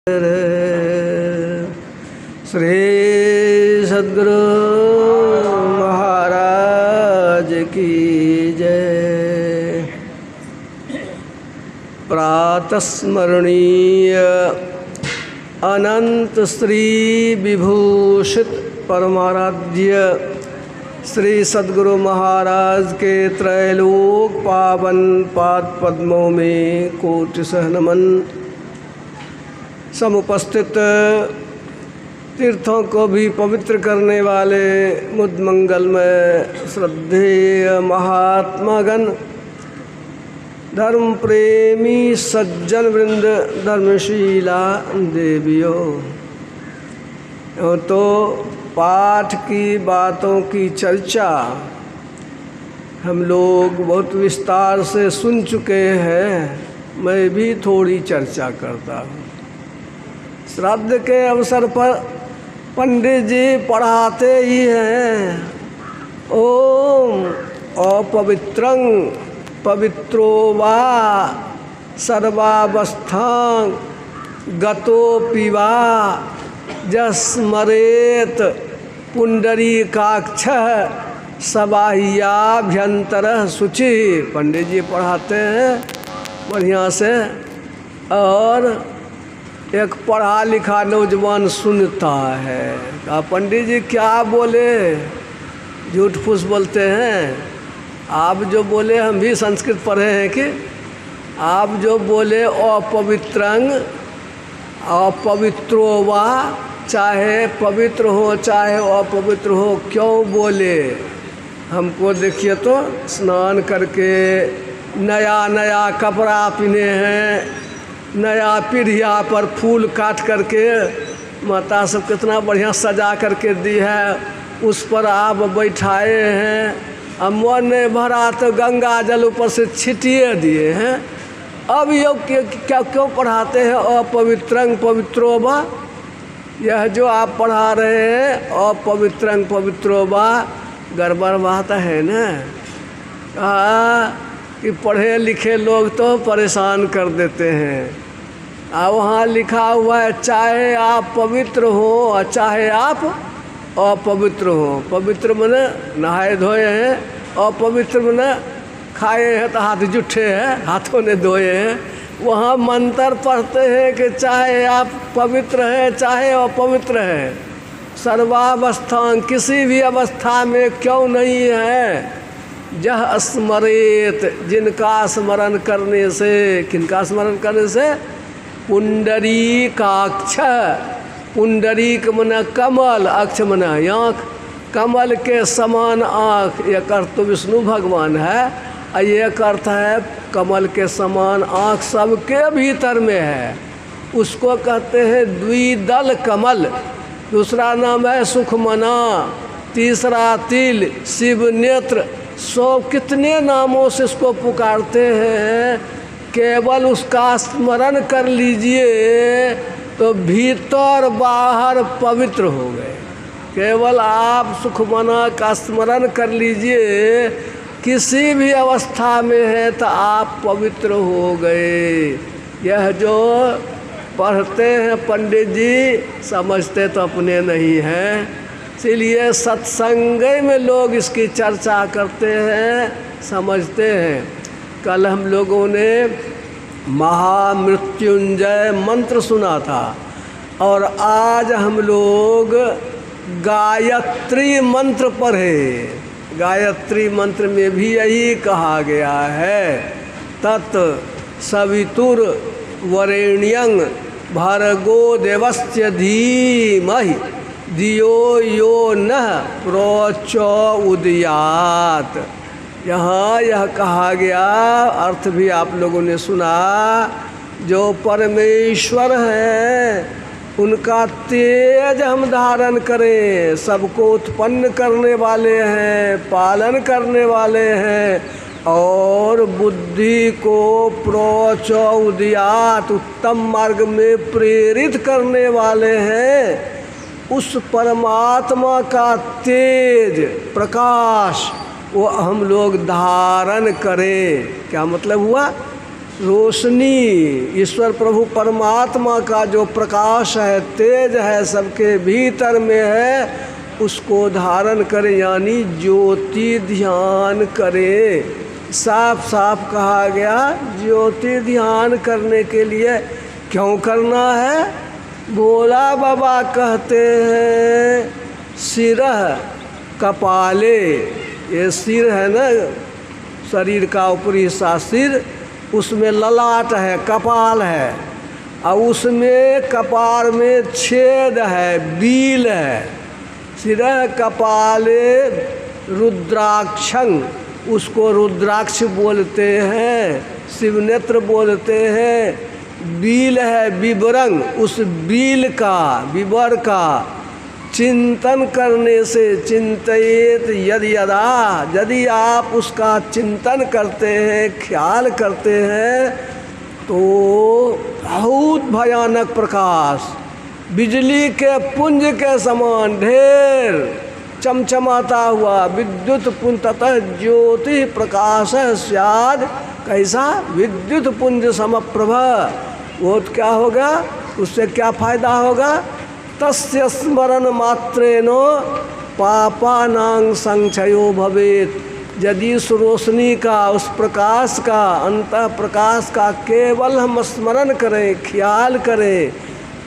श्री सद्गुरु महाराज की जय। प्रातस्मरणीय अनंत श्री विभूषित परमाराध्य श्री सद्गुरु महाराज के त्रैलोक पावन पाद पद्मों में कोटिशः नमन। समुपस्थित तीर्थों को भी पवित्र करने वाले मुद मंगलमय श्रद्धेय महात्मागण, धर्म प्रेमी सज्जन वृंद, धर्मशीला देवियों, तो पाठ की बातों की चर्चा हम लोग बहुत विस्तार से सुन चुके हैं। मैं भी थोड़ी चर्चा करता हूँ। श्राद्ध के अवसर पर पंडित जी पढ़ाते ही हैं, ओम अपवित्रं पवित्रो वा सर्वावस्थां गतोऽपि वा यस्मरेत पुंडरीकाक्षः सबाह्याभ्यंतरः शुचि। पंडित जी पढ़ाते हैं बढ़िया से, और एक पढ़ा लिखा नौजवान सुनता है। कहा पंडित जी क्या बोले, झूठ फूस बोलते हैं। आप जो बोले, हम भी संस्कृत पढ़े हैं कि आप जो बोले अपवित्रं अपवित्रो वा, चाहे पवित्र हो चाहे अपवित्र हो, क्यों बोले। हमको देखिए तो स्नान करके नया नया कपड़ा पहने हैं, नया पीढ़िया पर फूल काट करके माता सब कितना बढ़िया सजा करके दी है, उस पर आप बैठाए हैं। अब मन नहीं भरा तो गंगा जल ऊपर से छिटिए दिए हैं। अब ये क्या क्यों पढ़ाते हैं अपवित्रं पवित्रो वा। यह जो आप पढ़ा रहे हैं अपवित्रं पवित्रो वा, गड़बड़ बात है ना। कि पढ़े लिखे लोग तो परेशान कर देते हैं। वहाँ लिखा हुआ है चाहे आप पवित्र हो और चाहे आप अपवित्र हो। पवित्र मने नहाए धोए हैं, अपवित्र मने खाए हैं तो हाथ जुठे हैं, हाथों ने धोए हैं। वहाँ मंत्र पढ़ते हैं कि चाहे आप पवित्र हैं चाहे अपवित्र हैं, सर्वावस्था, किसी भी अवस्था में क्यों नहीं है। जह स्मरेत, जिनका स्मरण करने से, किनका स्मरण करने से, पुंडरीकाक्ष, पुंडरीक मना कमल, अक्ष मना आँख, कमल के समान आँख। एक अर्थ तो विष्णु भगवान है, और एक अर्थ है कमल के समान आँख सबके भीतर में है। उसको कहते हैं द्विदल कमल। दूसरा नाम है सुखमना, तीसरा तिल, शिव नेत्र। कितने नामों से इसको पुकारते हैं। केवल उसका स्मरण कर लीजिए तो भीतर बाहर पवित्र हो गए। केवल आप सुखमना का स्मरण कर लीजिए, किसी भी अवस्था में है तो आप पवित्र हो गए। यह जो पढ़ते हैं पंडित जी, समझते तो अपने नहीं हैं, इसलिए सत्संग में लोग इसकी चर्चा करते हैं, समझते हैं। कल हम लोगों ने महामृत्युंजय मंत्र सुना था, और आज हम लोग गायत्री मंत्र पढ़े। गायत्री मंत्र में भी यही कहा गया है, तत् सवितुर वरेण्यं भर्गो देवस्य धीमहि धियो यो नः प्रचोदयात्। यहाँ यह कहा गया, अर्थ भी आप लोगों ने सुना। जो परमेश्वर हैं उनका तेज हम धारण करें, सबको उत्पन्न करने वाले हैं, पालन करने वाले हैं, और बुद्धि को प्रचोदयात्, उत्तम मार्ग में प्रेरित करने वाले हैं। उस परमात्मा का तेज प्रकाश वो हम लोग धारण करें। क्या मतलब हुआ? रोशनी, ईश्वर प्रभु परमात्मा का जो प्रकाश है, तेज है, सबके भीतर में है, उसको धारण करें, यानी ज्योति ध्यान करें। साफ साफ कहा गया, ज्योति ध्यान करने के लिए क्यों करना है? भोला बाबा कहते हैं सिरह कपाले, ये सिर है ना, शरीर का ऊपरी हिस्सा सिर, उसमें ललाट है, कपाल है, और उसमें कपाल में छेद है, बील है। सिरह कपाले रुद्राक्षं, उसको रुद्राक्ष बोलते हैं, शिवनेत्र बोलते हैं। बील है विवरंग, उस बील का, विवर का चिंतन करने से, चिंतित यदि यदा, यदि आप उसका चिंतन करते हैं, ख्याल करते हैं, तो बहुत भयानक प्रकाश, बिजली के पुंज के समान ढेर चमचमाता हुआ विद्युत पुंज, ततः ज्योति प्रकाश स्याद, कैसा? विद्युत पुंज समप्रभ। वो क्या होगा? उससे क्या फायदा होगा? तस्य स्मरण मात्रेण पापानां संक्षयो भवेत्। यदि उस रोशनी का, उस प्रकाश का, अंतः प्रकाश का केवल हम स्मरण करें, ख्याल करें,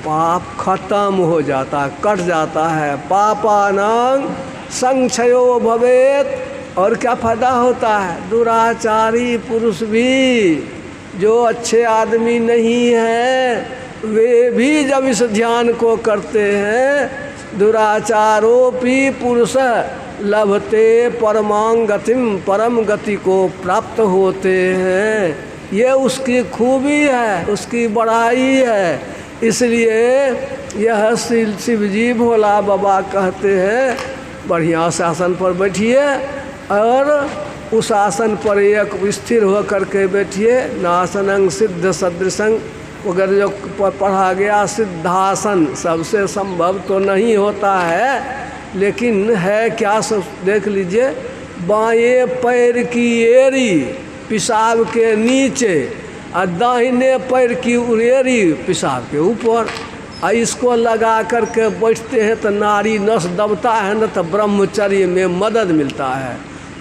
पाप खत्म हो जाता, कट जाता है। पापानां संक्षयो भवेत्। और क्या फायदा होता है? दुराचारी पुरुष भी, जो अच्छे आदमी नहीं हैं, वे भी जब इस ध्यान को करते हैं, दुराचारोपि पुरुष लभते परमां गतिम, परम गति को प्राप्त होते हैं। ये उसकी खूबी है, उसकी बड़ाई है। इसलिए यह शिवजी भोला बाबा कहते हैं, बढ़िया से आसन पर बैठिए और उस आसन पर एक स्थिर होकर के बैठिए। नासनं सिद्ध सदृशं वगैरह जो पढ़ा गया, सिद्धासन सबसे संभव तो नहीं होता है, लेकिन है क्या, सब देख लीजिए। बाएं पैर की एड़ी पेशाब के नीचे और दाहिने पैर की एड़ी पेशाब के ऊपर, और इसको लगा करके बैठते हैं तो नाड़ी नस दबता है न, तो ब्रह्मचर्य में मदद मिलता है।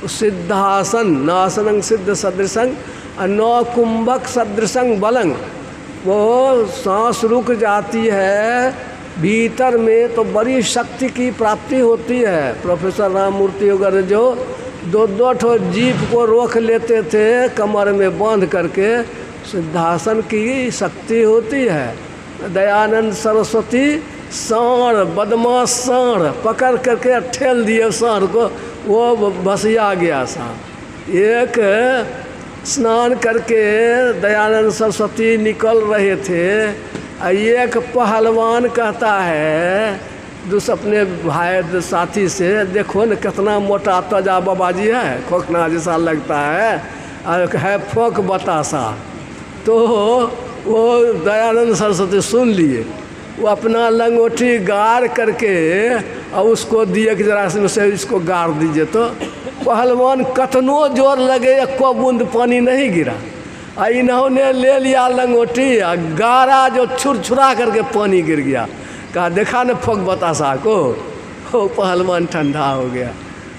सिद्धासन, नासनं सिद्ध सदृशं नौ कुंभक सदृशं बलंग, वो सांस रुक जाती है भीतर में तो बड़ी शक्ति की प्राप्ति होती है। प्रोफेसर राममूर्ति वगैरह जो दो ठो जीप को रोक लेते थे कमर में बांध करके, सिद्धासन की शक्ति होती है। दयानंद सरस्वती सांड, बदमाश सांड पकड़ करके ठेल दिए सांड को, वो भसिया गया सांड। एक स्नान करके दयानंद सरस्वती निकल रहे थे, एक पहलवान कहता है अपने भाई साथी से, देखो न कितना मोटा तजा बाबाजी है, खोखना जैसा लगता है फोक बतासा। तो वो दयानंद सरस्वती सुन लिए, वो अपना लंगोटी गाड़ करके और उसको दिए कि जरा से इसको गाड़ दीजिए। तो पहलवान कतनो जोर लगे, एको बूंद पानी नहीं गिरा। इन्होंने ले लिया लंगोटी, गारा जो छुरछुरा करके पानी गिर गया। कहा देखा न फोक बतासा को, वो पहलवान ठंडा हो गया।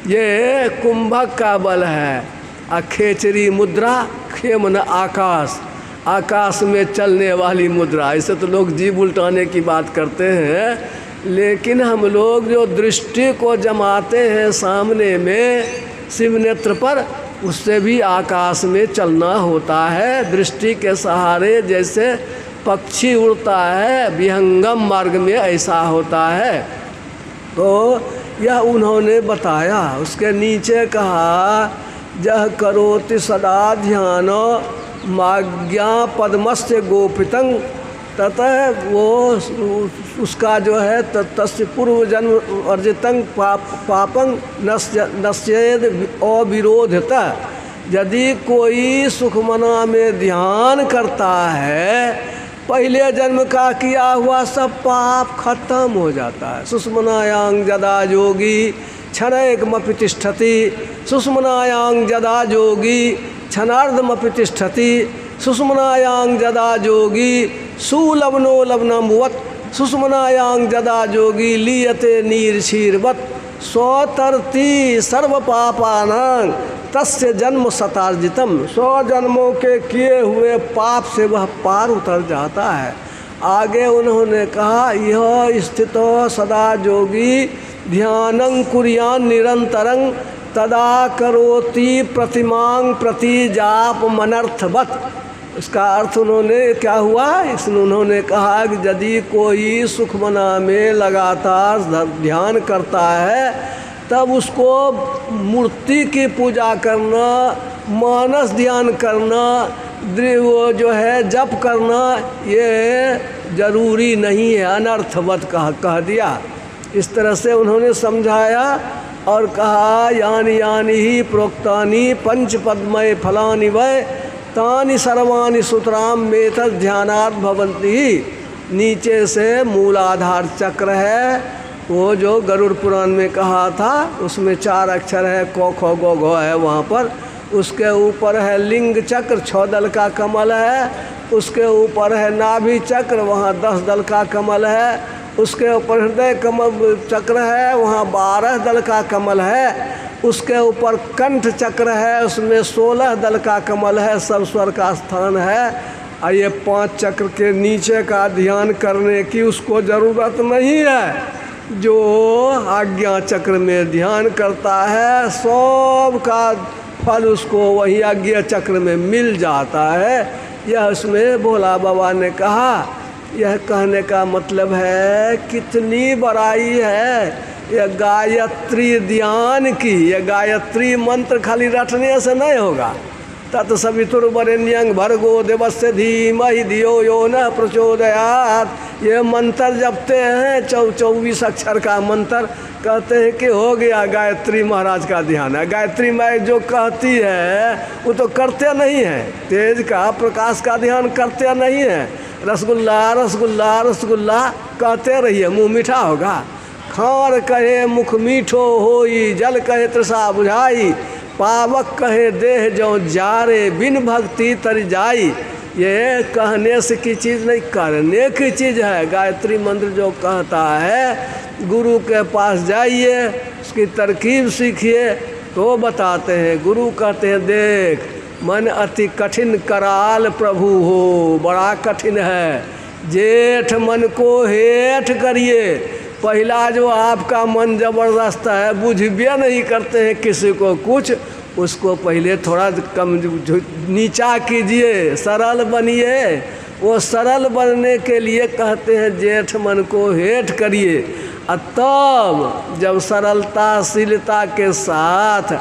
ये कुंभक का बल है। खेचरी मुद्रा, खेमन आकाश, आकाश में चलने वाली मुद्रा। ऐसे तो लोग जीभ उल्टाने की बात करते हैं, लेकिन हम लोग जो दृष्टि को जमाते हैं सामने में शिव नेत्र पर, उससे भी आकाश में चलना होता है। दृष्टि के सहारे जैसे पक्षी उड़ता है विहंगम मार्ग में, ऐसा होता है। तो यह उन्होंने बताया। उसके नीचे कहा, जह करोति सदा ध्यान माज्ञा पद्मस्य गोपितं, ततः वो उसका जो है तस्य पूर्व जन्म अर्जितं पापं नश्येद अविरोधता। यदि कोई सुखमना में ध्यान करता है, पहले जन्म का किया हुआ सब पाप खत्म हो जाता है। सुषुम्नायां यदा योगी क्षणैकमपि तिष्ठति, सुषुम्नायां यदा योगी क्षणार्धमपि तिष्ठति। सुषुम्नायां जदा जोगी सुलवनो लवनमवत् सुषुम्नायां जदा जोगी लीयते नीर क्षीरवत् स्वतरती सर्व पापानां तस्य जन्म शतार्जितम। 100 जन्मों के किए हुए पाप से वह पार उतर जाता है। आगे उन्होंने कहा यह स्थितो सदा जोगी ध्यानं कुर्यान् निरंतरं तदा करोति प्रतिमां प्रति जाप मनर्थवत्। इसका अर्थ उन्होंने क्या हुआ, इसमें उन्होंने कहा कि यदि कोई सुखमना में लगातार ध्यान करता है तब उसको मूर्ति की पूजा करना, मानस ध्यान करना, वो जो है जप करना ये जरूरी नहीं है, अनर्थवत कह दिया। इस तरह से उन्होंने समझाया और कहा यानि यानि ही प्रोक्तानि पंच पद्मय फलानि वै तानि सर्वाणि सूत्राम मेतद ध्यानात् भवन्ति। नीचे से मूलाधार चक्र है, वो जो गरुड़ पुराण में कहा था उसमें 4 अक्षर है, क ख ग घ है वहाँ पर। उसके ऊपर है लिंग चक्र, 6 दल का कमल है। उसके ऊपर है नाभि चक्र, वहाँ 10 दल का कमल है। उसके ऊपर हृदय कमल चक्र है, वहाँ 12 दल का कमल है। उसके ऊपर कंठ चक्र है, उसमें 16 दल का कमल है, सब स्वर का स्थान है। और ये 5 चक्र के नीचे का ध्यान करने की उसको ज़रूरत नहीं है। जो आज्ञा चक्र में ध्यान करता है सब का फल उसको वही आज्ञा चक्र में मिल जाता है। यह उसमें भोला बाबा ने कहा। यह कहने का मतलब है कितनी बड़ाई है यह गायत्री ध्यान की। यह गायत्री मंत्र खाली रटने से नहीं होगा। तत्सवितुर्वरेण्यं भर्गो देवस्य धीमहि धियो यो न प्रचोदयात्। ये मंत्र जपते हैं 24 अक्षर का मंत्र, कहते हैं कि हो गया गायत्री महाराज का ध्यान है। गायत्री माई जो कहती है वो तो करते नहीं हैं, तेज का प्रकाश का ध्यान करते नहीं हैं। रसगुल्ला रसगुल्ला रसगुल्ला कहते रहिए, मुँह मीठा होगा। खार कहे मुख मीठो होई, जल कहे तृषा बुझाई, पावक कहे देह जो जारे, बिन भक्ति तर जाई। ये कहने से की चीज़ नहीं, करने की चीज़ है। गायत्री मंत्र जो कहता है गुरु के पास जाइए, उसकी तरकीब सीखिए तो बताते हैं। गुरु कहते हैं देख मन अति कठिन कराल प्रभु हो, बड़ा कठिन है। जेठ मन को हेठ करिए। पहला जो आपका मन जबरदस्त है, बुझबे नहीं करते हैं किसी को कुछ, उसको पहले थोड़ा कम नीचा कीजिए, सरल बनिए। वो सरल बनने के लिए कहते हैं जेठ मन को हेठ करिए। और तब जब सरलता शीलता के साथ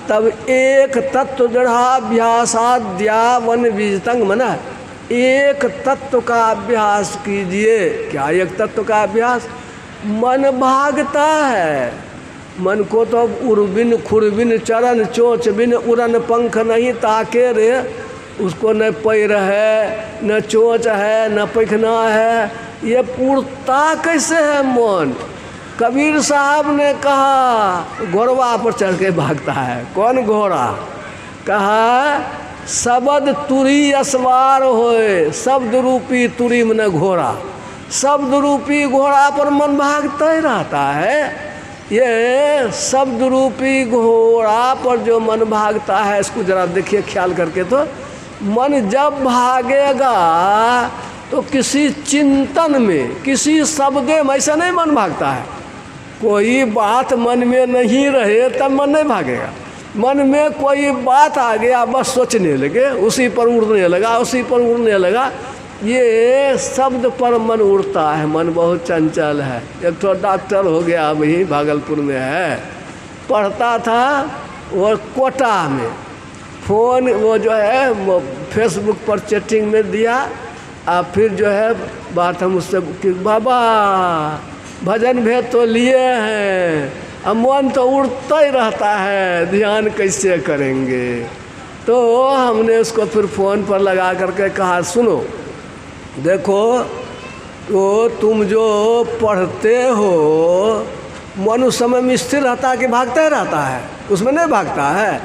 तब एक तत्व दृढ़ाभ्यासाद्या वन विजितंग मना, एक तत्व का अभ्यास कीजिए। क्या एक तत्व का अभ्यास? मन भागता है, मन को तो उर्बिन खुरबिन चरण चोच बिन उड़न पंख नहीं ताके रे। उसको न पैर है, न चोच है, न पैखना है, ये उड़ता कैसे है मन? कबीर साहब ने कहा घोड़वा पर चढ़ के भागता है। कौन घोड़ा? कहा शब्द तुरी असवार होए, शब्द रूपी तुरी में घोड़ा। शब्द रूपी घोड़ा पर मन भागता ही रहता है। ये शब्द रूपी घोड़ा पर जो मन भागता है, इसको जरा देखिए ख्याल करके। तो मन जब भागेगा तो किसी चिंतन में, किसी शब्द में ऐसा नहीं मन भागता है। कोई बात मन में नहीं रहे तब मन नहीं भागेगा। मन में कोई बात आ गया बस सोचने लगे, उसी पर उड़ने लगा, उसी पर उड़ने लगा। ये शब्द पर मन उड़ता है। मन बहुत चंचल है। एक तो डॉक्टर हो गया, अभी भागलपुर में है, पढ़ता था वो कोटा में। फ़ोन वो जो है वो फेसबुक पर चैटिंग में दिया। और फिर जो है बात हम उससे कि बाबा भजन भेद तो लिए हैं, अब मन तो उड़ता ही रहता है, ध्यान कैसे करेंगे? तो हमने उसको फिर फ़ोन पर लगा करके कहा सुनो देखो, तो तुम जो पढ़ते हो मन उस समय में स्थिर रहता है कि भागता ही रहता है? उसमें नहीं भागता है।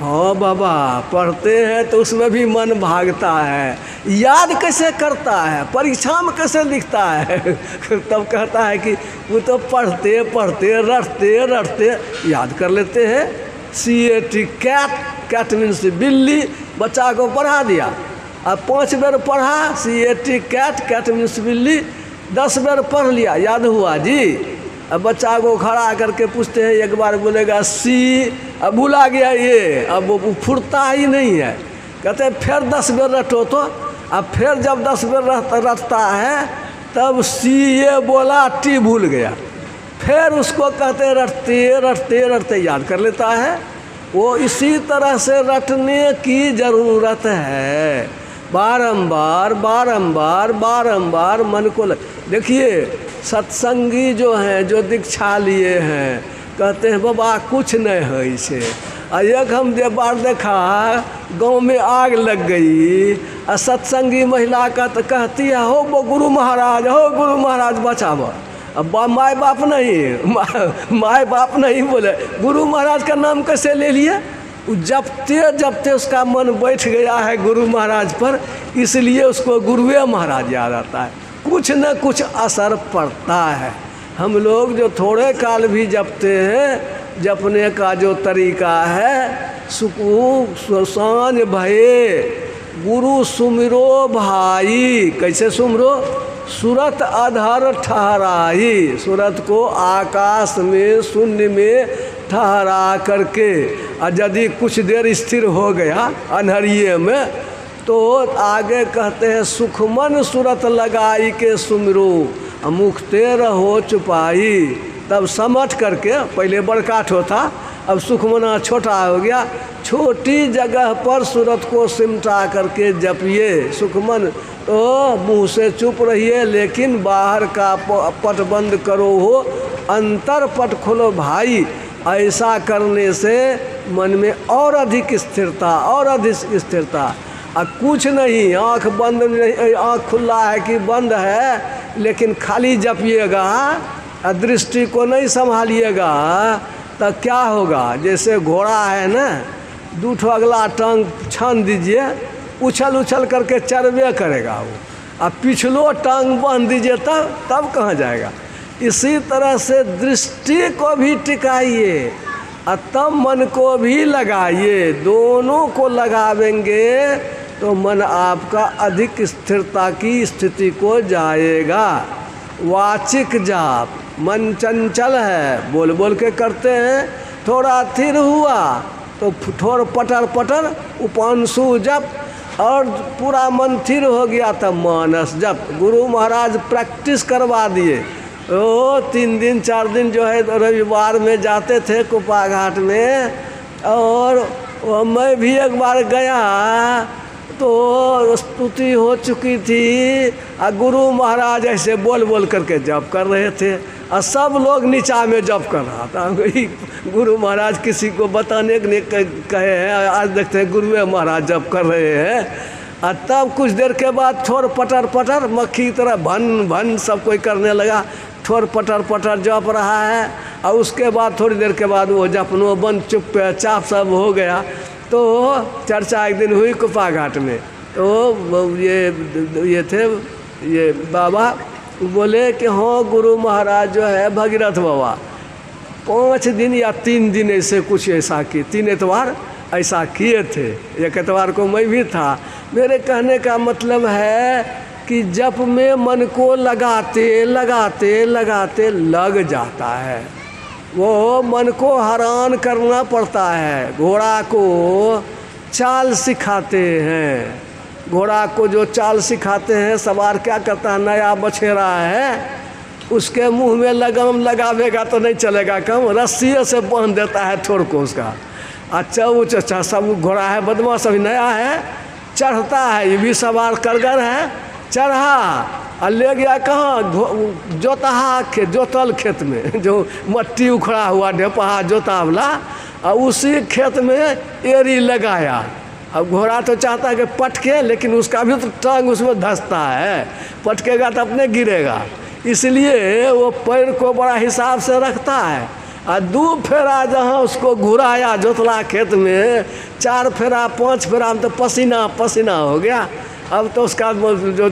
हाँ बाबा, पढ़ते हैं तो उसमें भी मन भागता है, याद कैसे करता है, परीक्षा में कैसे लिखता है। तब कहता है कि वो तो पढ़ते पढ़ते रटते रटते याद कर लेते हैं। CAT, कैट, कैट मीन्स बिल्ली, बच्चा को पढ़ा दिया, अब 5 बार पढ़ा, CAT कैट, कैट मीन्स बिल्ली, 10 बार पढ़ लिया, याद हुआ जी। अब बच्चा को खड़ा करके पूछते हैं, एक बार बोलेगा C, अब भूला गया ये, अब वो फुरता ही नहीं है। कहते हैं फिर 10 बार रटो, तो अब फिर जब 10 बार रटता है तब C ये बोला, T भूल गया, फिर उसको कहते रटते रटते रटते याद कर लेता है। वो इसी तरह से रटने की ज़रूरत है, बारंबार बारंबार बारंबार मन को देखिए, सत्संगी जो हैं, जो दीक्षा लिए हैं, कहते हैं बाबा कुछ नहीं है इसे। एक हम बार देखा गांव में आग लग गई, और सत्संगी महिला का तो कहती है, हो वो गुरु महाराज, हो गुरु महाराज बचाओ। अब माए बाप नहीं, माए बाप नहीं बोले, गुरु महाराज का नाम कैसे ले लिए। जपते जपते उसका मन बैठ गया है गुरु महाराज पर, इसलिए उसको गुरुए महाराज याद आता है। कुछ न कुछ असर पड़ता है। हम लोग जो थोड़े काल भी जपते हैं, जपने का जो तरीका है, सुकून सांझ भये गुरु सुमिरो भाई। कैसे सुमरो? सूरत अधर ठहराई, सूरत को आकाश में शून्य में ठहरा करके, और यदि कुछ देर स्थिर हो गया अन्हरिये में, तो आगे कहते हैं सुखमन सूरत लगाई के सुमरो, मुखते रहो चुपाई। तब समझ करके, पहले बड़का था, अब सुखमना छोटा हो गया, छोटी जगह पर सूरत को सिमटा करके जपिए। सुखमन तो मुँह से चुप रहिए, लेकिन बाहर का पट बंद करो हो, अंतर पट खोलो भाई। ऐसा करने से मन में और अधिक स्थिरता, और अधिक स्थिरता। कुछ नहीं, आँख बंद नहीं, आँख खुला है कि बंद है, लेकिन खाली जपिएगा, दृष्टि को नहीं संभालिएगा, तो क्या होगा? जैसे घोड़ा है ना, 2 ठो अगला टांग छान दीजिए, उछल उछल करके चरबे करेगा वो, अब पिछलो टांग बांध दीजिए तब कहाँ जाएगा। इसी तरह से दृष्टि को भी टिकाइए और तब मन को भी लगाइए। दोनों को लगावेंगे तो मन आपका अधिक स्थिरता की स्थिति को जाएगा। वाचिक जाप, मन चंचल है, बोल बोल के करते हैं, थोड़ा थिर हुआ तो थोड़ा पटर पटर उपांशु जप, और पूरा मन थिर हो गया तब मानस जप। गुरु महाराज प्रैक्टिस करवा दिए। 3 दिन 4 दिन जो है रविवार में जाते थे कुपा घाट में, और मैं भी एक बार गया तो स्तुति हो चुकी थी, और गुरु महाराज ऐसे बोल बोल करके जप कर रहे थे, और सब लोग नीचा में जप कर रहा था। गुरु महाराज किसी को बताने के लिए कहे हैं, आज देखते हैं गुरुए महाराज जप कर रहे हैं। और तब कुछ देर के बाद ठोर पटर पटर मक्खी की तरह भन भन सब कोई करने लगा, ठोर पटर पटर जप रहा है। और उसके बाद थोड़ी देर के बाद वो जपनो बंद, चुप चाप सब हो गया। तो चर्चा एक दिन हुई कुपा घाट में, तो ये थे ये बाबा बोले कि हाँ गुरु महाराज जो है भगीरथ बाबा 5 दिन या 3 दिन ऐसे कुछ ऐसा किए, 3 एतवार ऐसा किए थे। एक एतवार को मैं भी था। मेरे कहने का मतलब है कि जप में मन को लगाते लगाते लगाते लग जाता है, वो मन को हैरान करना पड़ता है। घोड़ा को चाल सिखाते हैं, घोड़ा को जो चाल सिखाते हैं, सवार क्या करता है, नया बछेरा है, उसके मुंह में लगम लगावेगा तो नहीं चलेगा, कम रस्सी से बांध देता है ठोर को उसका। अच्छा सब घोड़ा है बदमाश, अभी नया है, चढ़ता है, ये भी सवार करगर है, चढ़ा और ले गया कहाँ, जोतल खेत में, जो मट्टी उखड़ा हुआ ढेपहा जोता वाला, और उसी खेत में एरी लगाया। अब घोड़ा तो चाहता है कि पटके, लेकिन उसका भी तो टांग उसमें धंसता है, पटकेगा तो अपने गिरेगा, इसलिए वो पैर को बड़ा हिसाब से रखता है। और 2 फेरा जहाँ उसको घुराया जोतला खेत में, 4 फेरा 5 फेरा में तो पसीना पसीना हो गया। अब तो उसका जो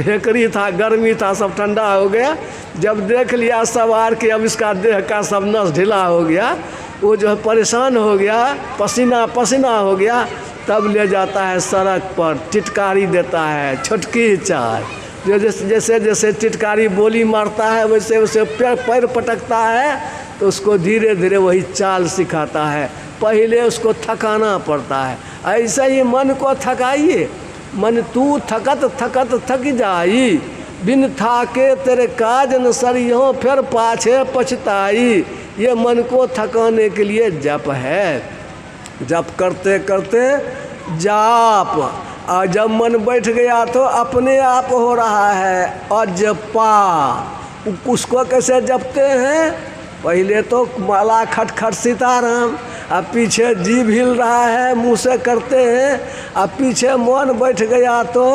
हेकड़ी था, गर्मी था, सब ठंडा हो गया। जब देख लिया सवार कि अब इसका देह का सब नस ढीला हो गया, वो जो है परेशान हो गया, पसीना पसीना हो गया, तब ले जाता है सड़क पर, टिटकारी देता है, छोटकी चाय। जो जैसे जैसे टिटकारी बोली मारता है वैसे वैसे पैर पटकता है, तो उसको धीरे धीरे वही चाल सिखाता है। पहले उसको थकाना पड़ता है। ऐसे ही मन को थकाइए। मन तू थकत थकत थक जाई, बिन थाके तेरे काज न सरियों फिर पाछे पछताई। ये मन को थकाने के लिए जप है। जप करते करते जाप, और जब मन बैठ गया तो अपने आप हो रहा है अजपा। उसको कैसे जपते हैं? पहले तो माला खट खट सीताराम, अब पीछे जीभ हिल रहा है, मुँह से करते हैं। अब पीछे मन बैठ गया तो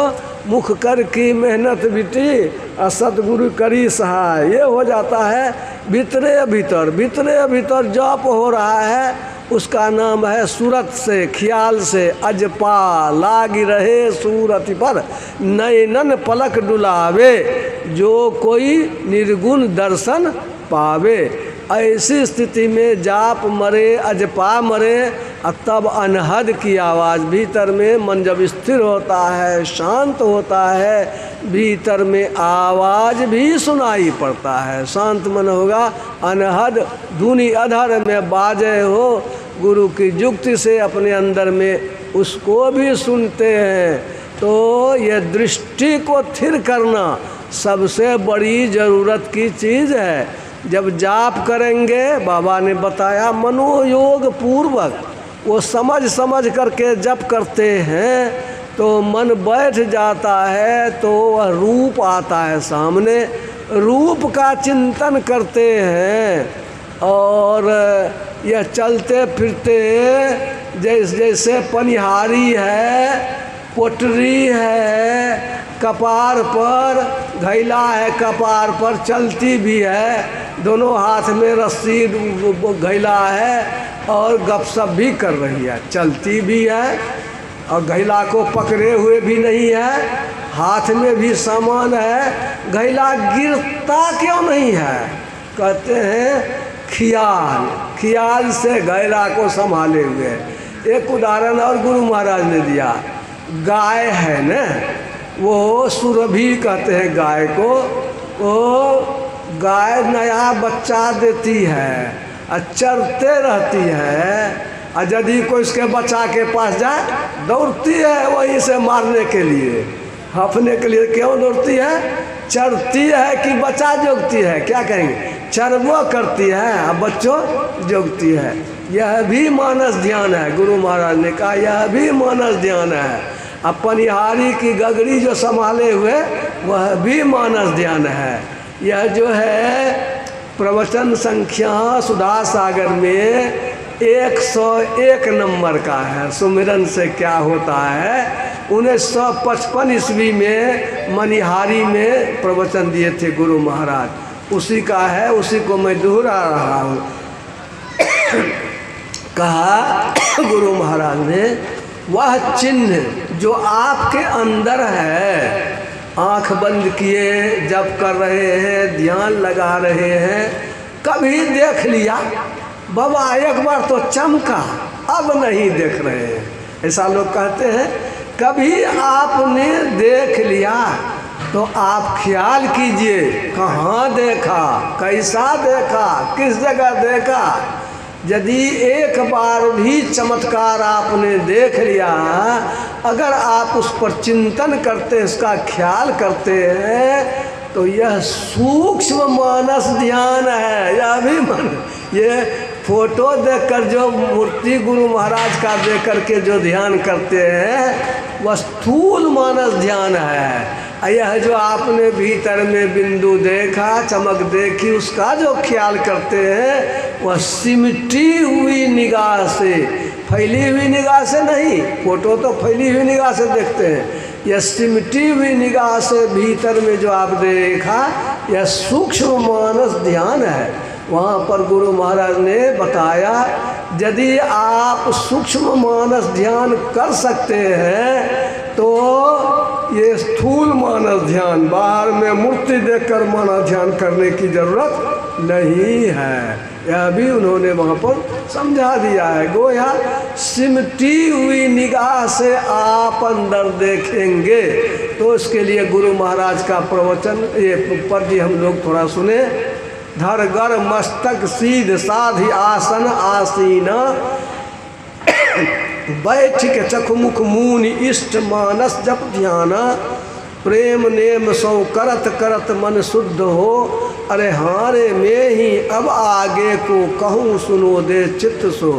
मुख कर की मेहनत बिटी, और सतगुरु करी सहाय। ये हो जाता है भीतरे भीतर जप हो रहा है। उसका नाम है सूरत से, ख्याल से अजपा। लागी रहे सूरत पर नैनन पलक डुलावे, जो कोई निर्गुण दर्शन पावे। ऐसी स्थिति में जाप मरे, अजपा मरे, तब अनहद की आवाज़ भीतर में, मन जब स्थिर होता है, शांत होता है, भीतर में आवाज़ भी सुनाई पड़ता है। शांत मन होगा, अनहद धुनी अधर में बाजे हो, गुरु की युक्ति से अपने अंदर में उसको भी सुनते हैं। तो ये दृष्टि को स्थिर करना सबसे बड़ी ज़रूरत की चीज़ है। जब जाप करेंगे, बाबा ने बताया मनोयोग पूर्वक, वो समझ समझ करके जप करते हैं, तो मन बैठ जाता है, तो वह रूप आता है सामने, रूप का चिंतन करते हैं। और यह चलते फिरते जैसे पनिहारी है, पोटरी है, कपार पर घैला है, कपार पर चलती भी है, दोनों हाथ में रस्सी घैला है और गपशप भी कर रही है, चलती भी है और घैला को पकड़े हुए भी नहीं है, हाथ में भी सामान है। घैला गिरता क्यों नहीं है? कहते हैं ख्याल से घैला को संभाले हुए। एक उदाहरण और गुरु महाराज ने दिया, गाय है न, वो सुरभि कहते हैं गाय को। वो गाय नया बच्चा देती है और चरते रहती है, और यदि कोई उसके बच्चा के पास जाए, दौड़ती है वहीं से मारने के लिए, हफने के लिए। क्यों दौड़ती है? चरती है कि बच्चा जोगती है? क्या कहेंगे? चरबो करती है और बच्चों जोगती है। यह भी मानस ध्यान है। गुरु महाराज ने कहा यह भी मानस ध्यान है। अब पनिहारी की गगरी जो संभाले हुए, वह भी मानस ध्यान है। यह जो है प्रवचन संख्या सुधा सागर में 101 नंबर का है। सुमिरन से क्या होता है? 1955 ईस्वी में मनिहारी में प्रवचन दिए थे गुरु महाराज, उसी का है, उसी को मैं दोहरा रहा हूँ। कहा गुरु महाराज ने, वह चिन्ह जो आपके अंदर है, आँख बंद किए जप कर रहे हैं, ध्यान लगा रहे हैं, कभी देख लिया, बाबा एक बार तो चमका, अब नहीं देख रहे हैं, ऐसा लोग कहते हैं। कभी आपने देख लिया तो आप ख्याल कीजिए, कहाँ देखा, कैसा देखा, किस जगह देखा। यदि एक बार भी चमत्कार आपने देख लिया, अगर आप उस पर चिंतन करते हैं, उसका ख्याल करते हैं, तो यह सूक्ष्म मानस ध्यान है। यह भी मन, ये फोटो देखकर जो मूर्ति गुरु महाराज का देख करके जो ध्यान करते हैं, वह स्थूल मानस ध्यान है। यह जो आपने भीतर में बिंदु देखा, चमक देखी, उसका जो ख्याल करते हैं, वह सिमटी हुई निगाह से, फैली हुई निगाह से नहीं। फोटो तो फैली हुई निगाह से देखते हैं, यह सिमटी हुई निगाह से भीतर में जो आप देखा, यह सूक्ष्म मानस ध्यान है। वहाँ पर गुरु महाराज ने बताया, यदि आप सूक्ष्म मानस ध्यान कर सकते हैं तो ये स्थूल मानस ध्यान, बाहर में मूर्ति देखकर मानस ध्यान करने की जरूरत नहीं है। यह भी उन्होंने वहाँ पर समझा दिया है। गोया सिमटी हुई निगाह से आप अंदर देखेंगे, तो इसके लिए गुरु महाराज का प्रवचन ये पद हम लोग थोड़ा सुने। धर गर मस्तक सीध साधि आसन आसीना, बैठ के चखमुख मूनि इष्ट मानस जप ध्याना, प्रेम नेम सौ करत करत मन शुद्ध हो, अरे हारे में ही अब आगे को कहूँ सुनो दे चित्त सो।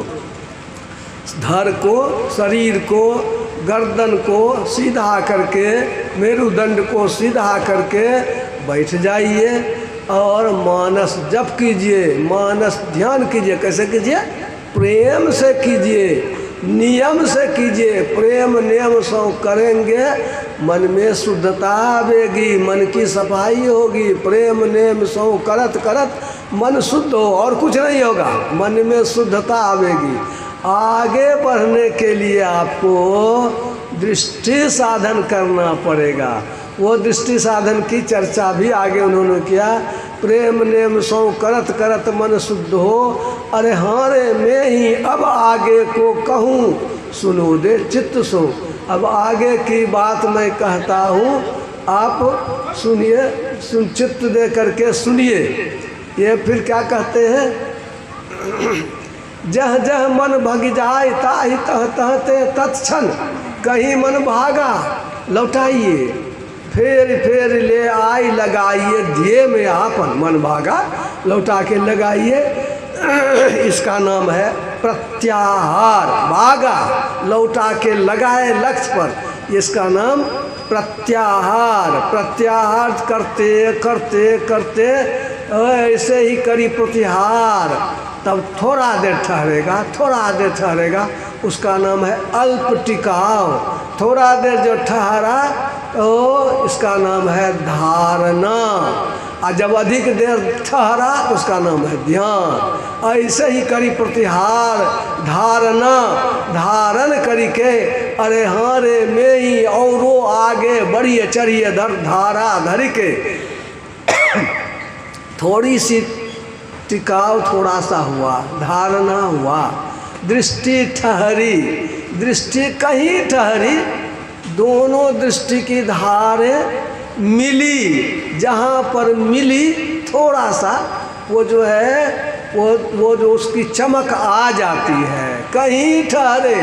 धर को, शरीर को, गर्दन को सीधा करके, मेरुदंड को सीधा करके बैठ जाइए और मानस जप कीजिए, मानस ध्यान कीजिए। कैसे कीजिए? प्रेम से कीजिए, नियम से कीजिए। प्रेम नियम से करेंगे, मन में शुद्धता आवेगी, मन की सफाई होगी। प्रेम नियम से करत करत मन शुद्ध हो, और कुछ नहीं होगा, मन में शुद्धता आवेगी। आगे बढ़ने के लिए आपको दृष्टि साधन करना पड़ेगा। वो दृष्टि साधन की चर्चा भी आगे उन्होंने किया। प्रेम नेम सौ करत करत मन शुद्ध हो, अरे हारे में ही अब आगे को कहूँ सुनो दे चित्त सो। अब आगे की बात मैं कहता हूँ, आप सुनिए, सुन चित्त दे करके सुनिए। ये फिर क्या कहते हैं? जह जह मन भग जाए ताहि तह तहते तत्क्षण, कहीं मन भागा लौटाइए, फेर ले आई लगाइए ध्येय में आपन। मन भागा लौटा के लगाइए, इसका नाम है प्रत्याहार। भागा लौटा के लगाए लक्ष्य पर, इसका नाम प्रत्याहार। प्रत्याहार करते करते करते ऐसे ही करी प्रतिहार, तब थोड़ा देर ठहरेगा, थोड़ा देर ठहरेगा, उसका नाम है अल्प टिकाव। थोड़ा देर जो ठहरा तो इसका नाम है धारणा, और जब अधिक देर ठहरा तो उसका नाम है ध्यान। ऐसे ही करी प्रतिहार, धारणा, धारण करी के, अरे हाँ रे में ही औरो आगे बढ़िए चढ़िए धर धारा धरी के। थोड़ी सी टिकाव थोड़ा सा हुआ, धारणा हुआ, दृष्टि ठहरी, दृष्टि कहीं ठहरी, दोनों दृष्टि की धारें मिली। जहाँ पर मिली थोड़ा सा वो जो है वो जो उसकी चमक आ जाती है। कहीं ठहरे,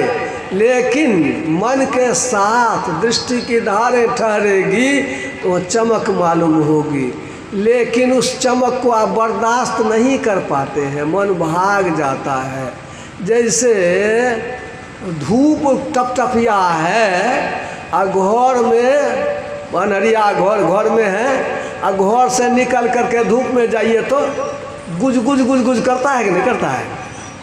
लेकिन मन के साथ दृष्टि की धारें ठहरेगी तो चमक मालूम होगी, लेकिन उस चमक को आप बर्दाश्त नहीं कर पाते हैं, मन भाग जाता है। जैसे धूप टपटपिया है और घर में बनहरिया घर में है, और घर से निकल करके धूप में जाइए तो गुज गुज गुज गुज करता है कि नहीं करता है?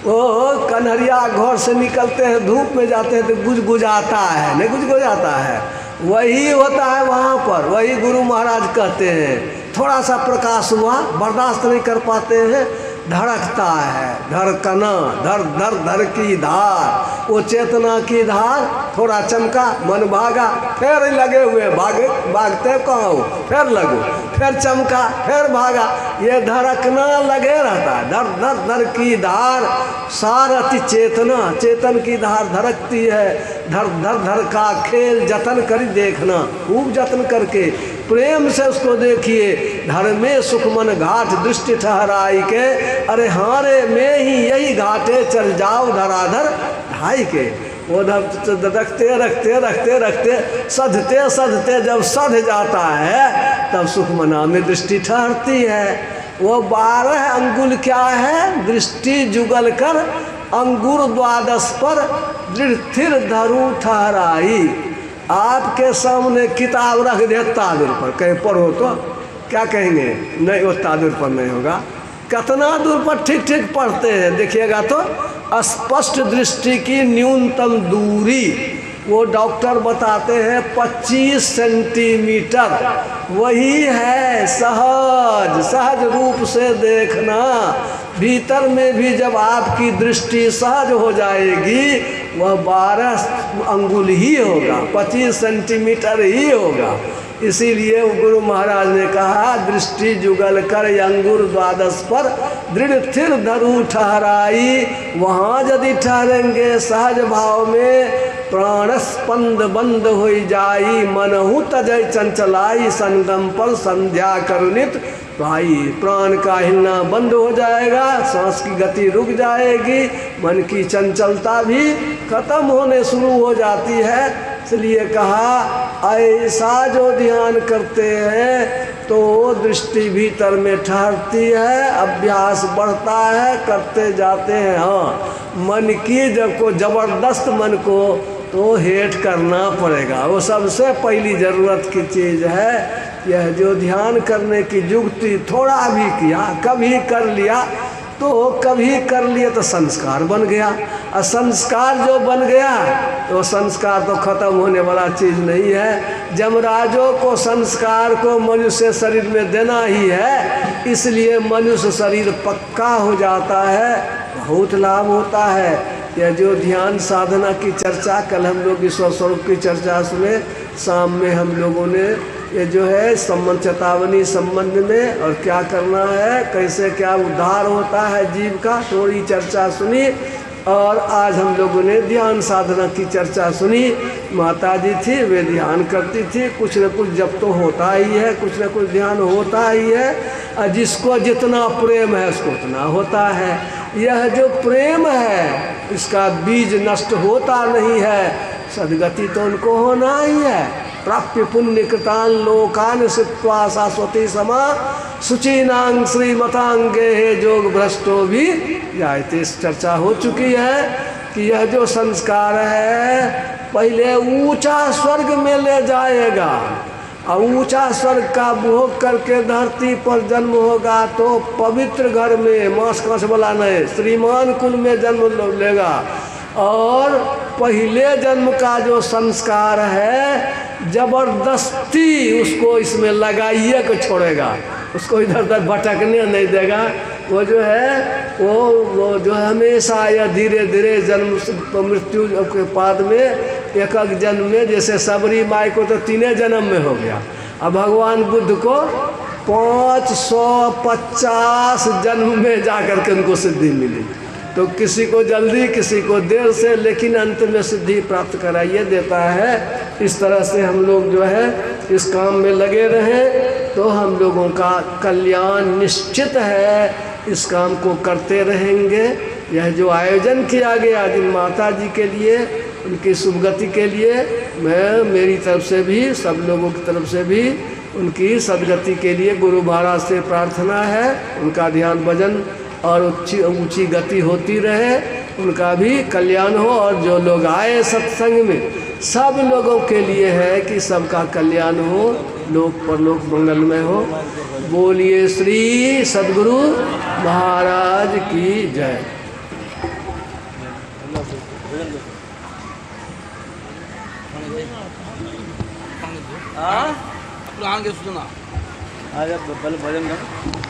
वो कन्हरिया घर से निकलते हैं धूप में जाते हैं तो गुज गुज आता है, नहीं गुज गुज आता है? वही होता है वहाँ पर। वही गुरु महाराज कहते हैं, थोड़ा सा प्रकाश हुआ बर्दाश्त नहीं कर पाते हैं, धड़कता है, धड़कना, धर धर धर की धार, वो चेतना की धार। थोड़ा चमका, मन भागा, फिर लगे हुए भागते कहाँ हो, फिर लगो, फिर चमका, फिर भागा, ये धड़कना लगे रहता है। धर धर धर की धार, सारथी चेतना, चेतन की धार धड़कती है। धर धर धर का खेल जतन कर देखना, खूब जतन करके प्रेम से उसको देखिए। धर में सुख मन घाट दृष्टि ठहराई के, अरे हारे में ही यही घाटे चल जाओ धराधर ढाई के। वो रखते रखते रखते रखते सधते सधते जब सध जाता है तब सुख मना में दृष्टि ठहरती है। वो 12 अंगुल क्या है? दृष्टि जुगल कर अंगुर द्वादश पर दृढ़ स्थिर धरू ठहराई। आपके सामने किताब रख दे तादुर पर, कहीं पढ़ो तो क्या कहेंगे? नहीं, वो तादुर पर नहीं होगा। कितना दूर पर ठीक ठीक पढ़ते हैं, देखिएगा तो स्पष्ट दृष्टि की न्यूनतम दूरी वो डॉक्टर बताते हैं 25 सेंटीमीटर। वही है सहज रूप से देखना। भीतर में भी जब आपकी दृष्टि सहज हो जाएगी, वह 12 अंगुल ही होगा, 25 सेंटीमीटर ही होगा। इसीलिए गुरु महाराज ने कहा, दृष्टि जुगल कर अंगुर द्वादश पर दृढ़ थिर धरू ठहराई। वहाँ यदि ठहरेंगे सहज भाव में, प्राण स्पंद बंद हो जाई। मनहु तजय चंचलाई, संगम पर संध्या करुणित भाई। प्राण का हिलना बंद हो जाएगा, सांस की गति रुक जाएगी, मन की चंचलता भी खत्म होने शुरू हो जाती है। इसलिए कहा, ऐसा जो ध्यान करते हैं तो दृष्टि भीतर में ठहरती है, अभ्यास बढ़ता है, करते जाते हैं। हाँ, मन की जब को जबरदस्त मन को तो हेठ करना पड़ेगा। वो सबसे पहली ज़रूरत की चीज़ है। यह जो ध्यान करने की युक्ति थोड़ा भी किया, कभी कर लिया तो संस्कार बन गया। और संस्कार जो बन गया तो संस्कार तो खत्म होने वाला चीज़ नहीं है। जमराजों को संस्कार को मनुष्य शरीर में देना ही है, इसलिए मनुष्य शरीर पक्का हो जाता है, बहुत लाभ होता है। यह जो ध्यान साधना की चर्चा, कल हम लोग ईश्वर स्वरूप की चर्चा सुने, शाम में हम लोगों ने ये जो है संबंध चेतावनी संबंध में और क्या करना है, कैसे क्या उद्धार होता है जीव का, थोड़ी चर्चा सुनी। और आज हम लोगों ने ध्यान साधना की चर्चा सुनी। माता जी थी, वे ध्यान करती थी, कुछ न कुछ जब तो होता ही है, कुछ न कुछ ध्यान होता ही है। और जिसको जितना प्रेम है उसको उतना होता है। यह जो प्रेम है इसका बीज नष्ट होता नहीं है, सदगति तो उनको होना ही है। प्राप्य पुण्य कृतान लोकान सित्वा शाश्वती समा, शुचीनांग श्रीमतांगे हे जोग भ्रष्टो भी जायते। इस चर्चा हो चुकी है कि यह जो संस्कार है पहले ऊंचा स्वर्ग में ले जाएगा, और ऊंचा स्वर्ग का भोग करके धरती पर जन्म होगा तो पवित्र घर में, मांस कांस वाला नहीं, श्रीमान कुल में जन्म लेगा। और पहले जन्म का जो संस्कार है जबरदस्ती उसको इसमें लगाइए के छोड़ेगा, उसको इधर उधर भटकने नहीं देगा। वो जो है वो जो है हमेशा या धीरे धीरे जन्म मृत्यु के बाद में एक जन्म में, जैसे सबरी माई को तो 3 जन्म में हो गया, अब भगवान बुद्ध को 550 जन्म में जाकर के उनको सिद्धि मिली। तो किसी को जल्दी, किसी को देर से, लेकिन अंत में सिद्धि प्राप्त कराइए देता है। इस तरह से हम लोग जो है इस काम में लगे रहें तो हम लोगों का कल्याण निश्चित है। इस काम को करते रहेंगे। यह जो आयोजन किया गया जिन माता जी के लिए, उनकी सुभगति के लिए, मैं मेरी तरफ से भी, सब लोगों की तरफ से भी उनकी सदगति के लिए गुरु महाराज से प्रार्थना है। उनका ध्यान भजन और ऊंची गति होती रहे, उनका भी कल्याण हो। और जो लोग आए सत्संग में, सब लोगों के लिए है कि सबका कल्याण हो, लोक परलोक मंगलमय हो। बोलिए श्री सद्गुरु महाराज की जय। हाँ,